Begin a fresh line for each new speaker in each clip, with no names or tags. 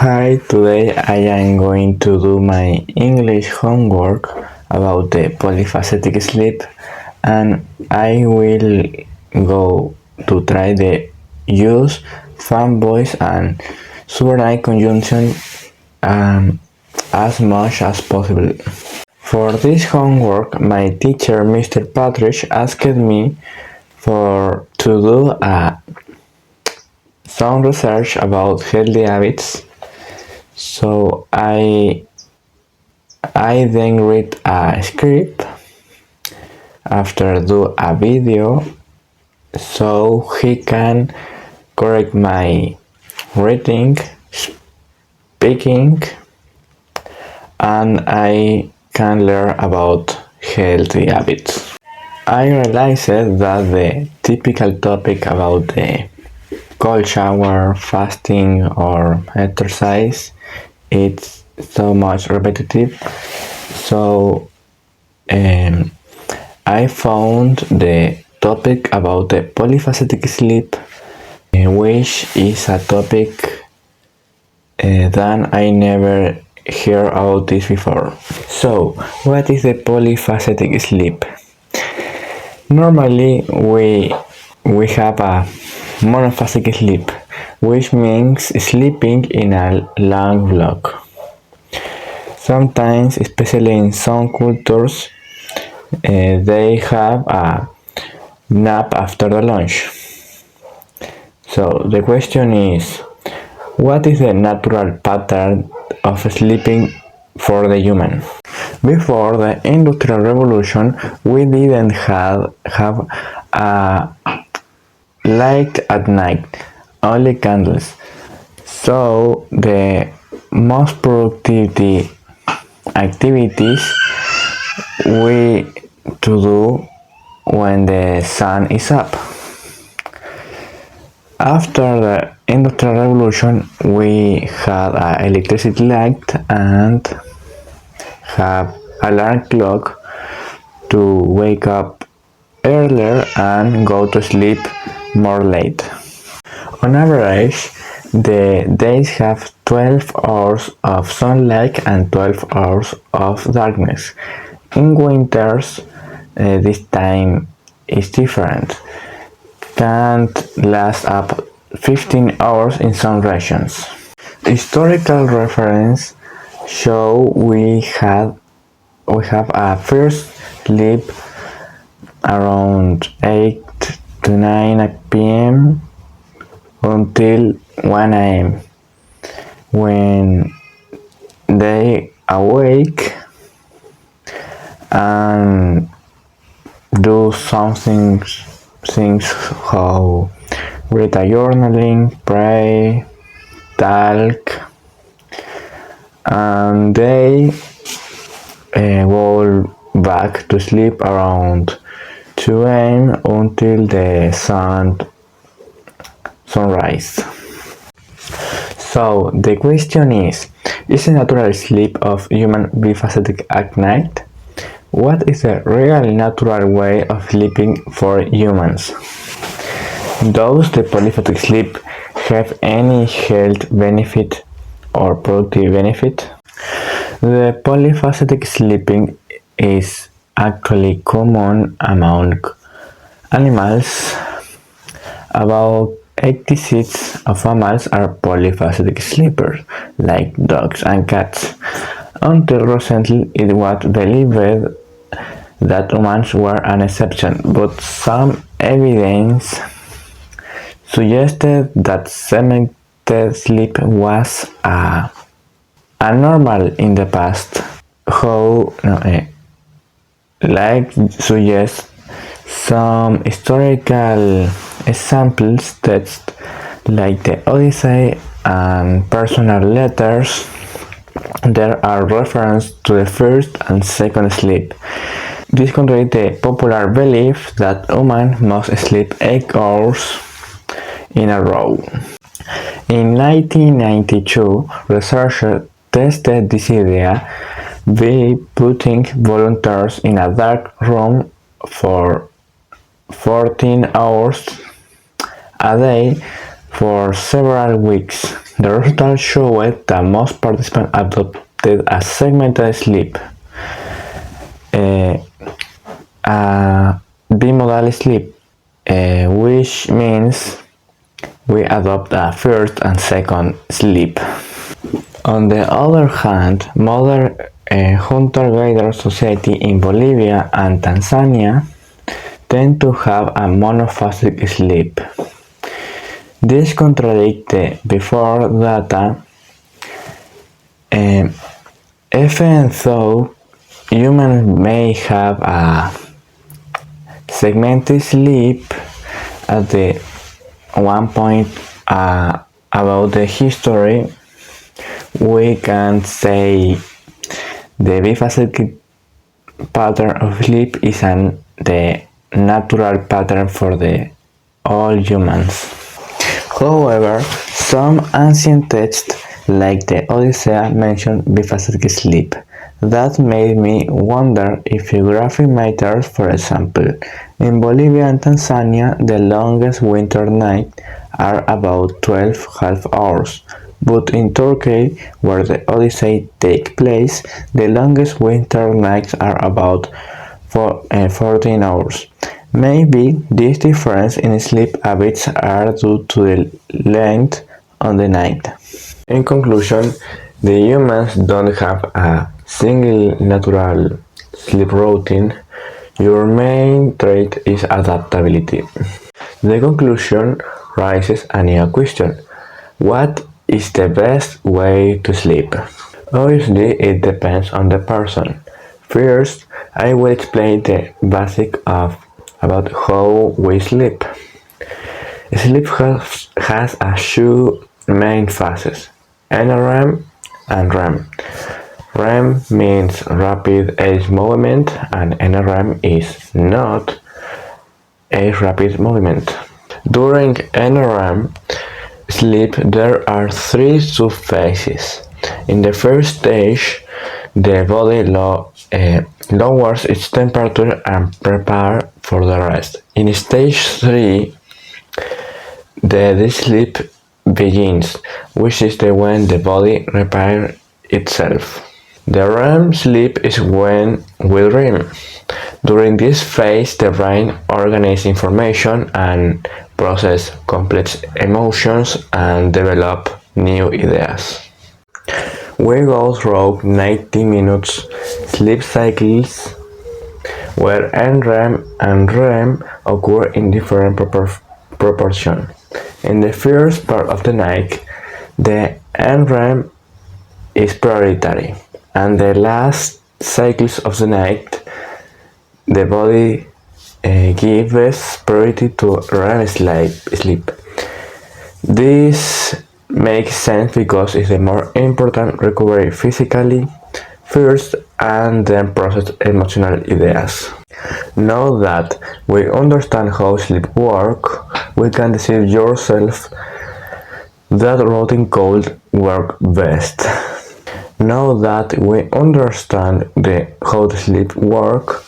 Hi, today I am going to do my English homework about the polyphacetic sleep, and I will go to try the use fan voice and subordinate conjunction as much as possible. For this homework, my teacher, Mr. Patrick, asked me to do some research about healthy habits. So I then read a script after do a video so he can correct my reading, speaking, and I can learn about healthy habits. I realized that the typical topic about the cold shower, fasting, or exercise, it's so much repetitive. So I found the topic about the polyphacetic sleep, which is a topic that I never heard about this before. So, what is the polyphacetic sleep? Normally, we have a monophasic sleep, which means sleeping in a long block. Sometimes, especially in some cultures, they have a nap after the lunch. So the question is, what is the natural pattern of sleeping for the human? Before the Industrial Revolution, we didn't have a light at night, only candles. So the most productivity activities we to do when the sun is up. After the Industrial Revolution, we had electricity light and have alarm clock to wake up earlier and go to sleep more late. On average, the days have 12 hours of sunlight and 12 hours of darkness. In winters, this time is different. Can't last up 15 hours in some regions. Historical reference show we have a first sleep around 8 to 9 p.m. until 1 a.m. when they awake and do something things how read a journaling, pray, talk, and they go back to sleep around 2 a.m. until the sunrise. So the question is the natural sleep of human bifacetic at night? What is the real natural way of sleeping for humans? Does the polyphacetic sleep have any health benefit or productive benefit? The polyphacetic sleeping is actually common among animals. About 86% of mammals are polyphacetic sleepers, like dogs and cats. Until recently, it was believed that humans were an exception, but some evidence suggested that segmented sleep was a normal in the past. Like suggests some historical examples text like the Odyssey and personal letters. There are references to the first and second sleep. This contradicts the popular belief that humans must sleep 8 hours in a row. In 1992, researchers tested this idea by putting volunteers in a dark room for 14 hours a day for several weeks. The results showed that most participants adopted a segmented sleep, a bimodal sleep, which means we adopt a first and second sleep. On the other hand, modern hunter-gatherer society in Bolivia and Tanzania tend to have a monophasic sleep. This contradicts the before data, even though humans may have a segmented sleep at the one point about the history. We can say the biphasic pattern of sleep is the natural pattern for all humans. However, some ancient texts like the Odyssey mention biphasic sleep. That made me wonder if geography matters. For example, in Bolivia and Tanzania, the longest winter nights are about 12 half hours. But in Turkey, where the Odyssey takes place, the longest winter nights are about 14 hours. Maybe this difference in sleep habits are due to the length of the night. In conclusion, the humans don't have a single natural sleep routine. Your main trait is adaptability. The conclusion raises a new question. What is the best way to sleep? Obviously, it depends on the person. First, I will explain the basic about how we sleep. Sleep has two main phases, NREM and REM. REM means rapid eye movement and NREM is not a rapid movement. During NREM sleep, there are three subphases. In the first stage, the body lowers its temperature and prepares for the rest. In stage 3, the deep sleep begins, which is when the body repairs itself. The REM sleep is when we dream. During this phase, the brain organizes information and processes complex emotions and develops new ideas. We go through 90 minutes sleep cycles where NREM and REM occur in different proportions. In the first part of the night, the NREM is priority, and the last cycles of the night, the body gives priority to REM sleep. This makes sense because it's the more important recovery physically first and then process emotional ideas. Now that we understand how sleep works, we can decide yourself that routine could work best. Now that we understand how the sleep works,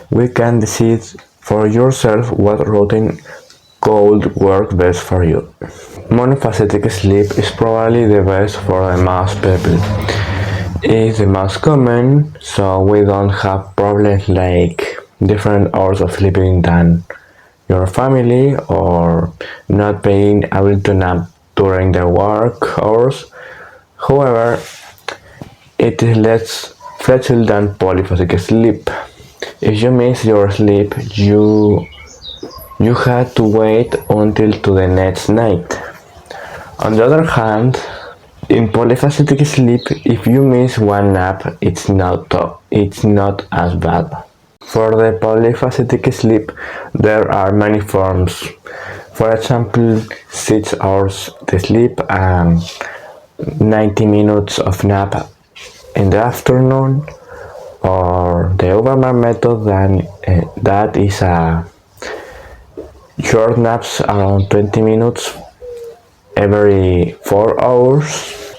we can decide for yourself what routine could work best for you. Monophasic sleep is probably the best for the most people. It's the most common, so we don't have problems like different hours of sleeping than your family or not being able to nap during the work hours. However, it is less flexible than polyphasic sleep. If you miss your sleep, you had to wait until to the next night. On the other hand, in polyphasic sleep, if you miss one nap, it's not as bad. For the polyphasic sleep, there are many forms. For example, 6 hours to sleep and 90 minutes of nap in the afternoon, or the Overman method, that is a short naps around 20 minutes every 4 hours,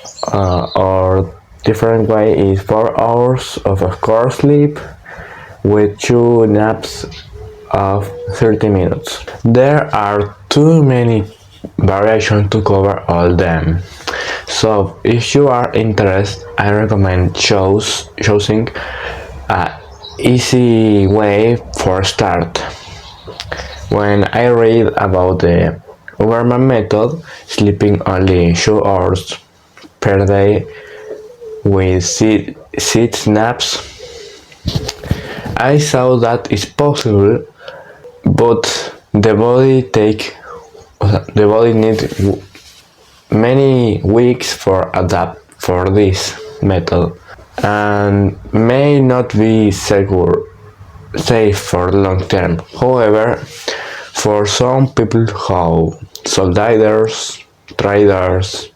or different way is 4 hours of core sleep with 2 naps of 30 minutes. There are too many variation to cover all them. So if you are interested, I recommend choosing a easy way for start. When I read about the Uberman method, sleeping only 2 hours per day with 6 naps, I saw that it's possible, but the body needs many weeks for adapt for this method and may not be safe for long term. However, for some people who soldiers, traders,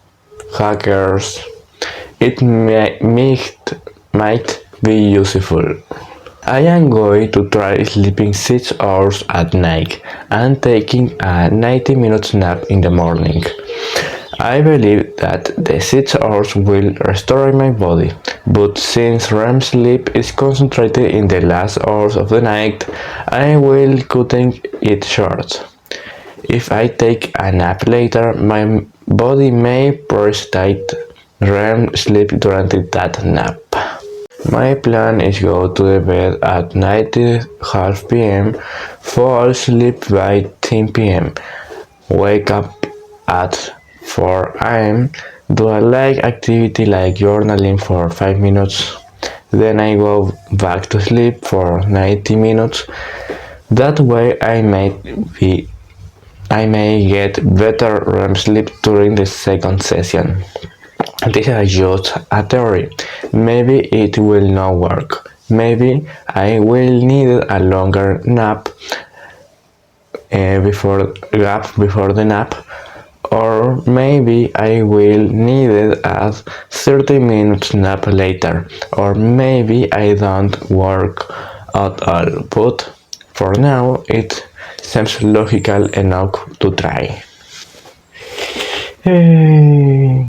hackers, it might be useful. I am going to try sleeping 6 hours at night and taking a 90-minute nap in the morning. I believe that the 6 hours will restore my body, but since REM sleep is concentrated in the last hours of the night, I will cutting it short. If I take a nap later, my body may prioritize REM sleep during that nap. My plan is go to the bed at 9:30 p.m., fall asleep by 10 p.m., wake up at 4 a.m., do a light activity like journaling for 5 minutes, then I go back to sleep for 90 minutes. That way I may get better REM sleep during the second session. This is just a theory. Maybe it will not work. Maybe I will need a longer nap before the nap, or maybe I will need a 30-minute nap later, or maybe I don't work at all. But for now, it seems logical enough to try. Hey.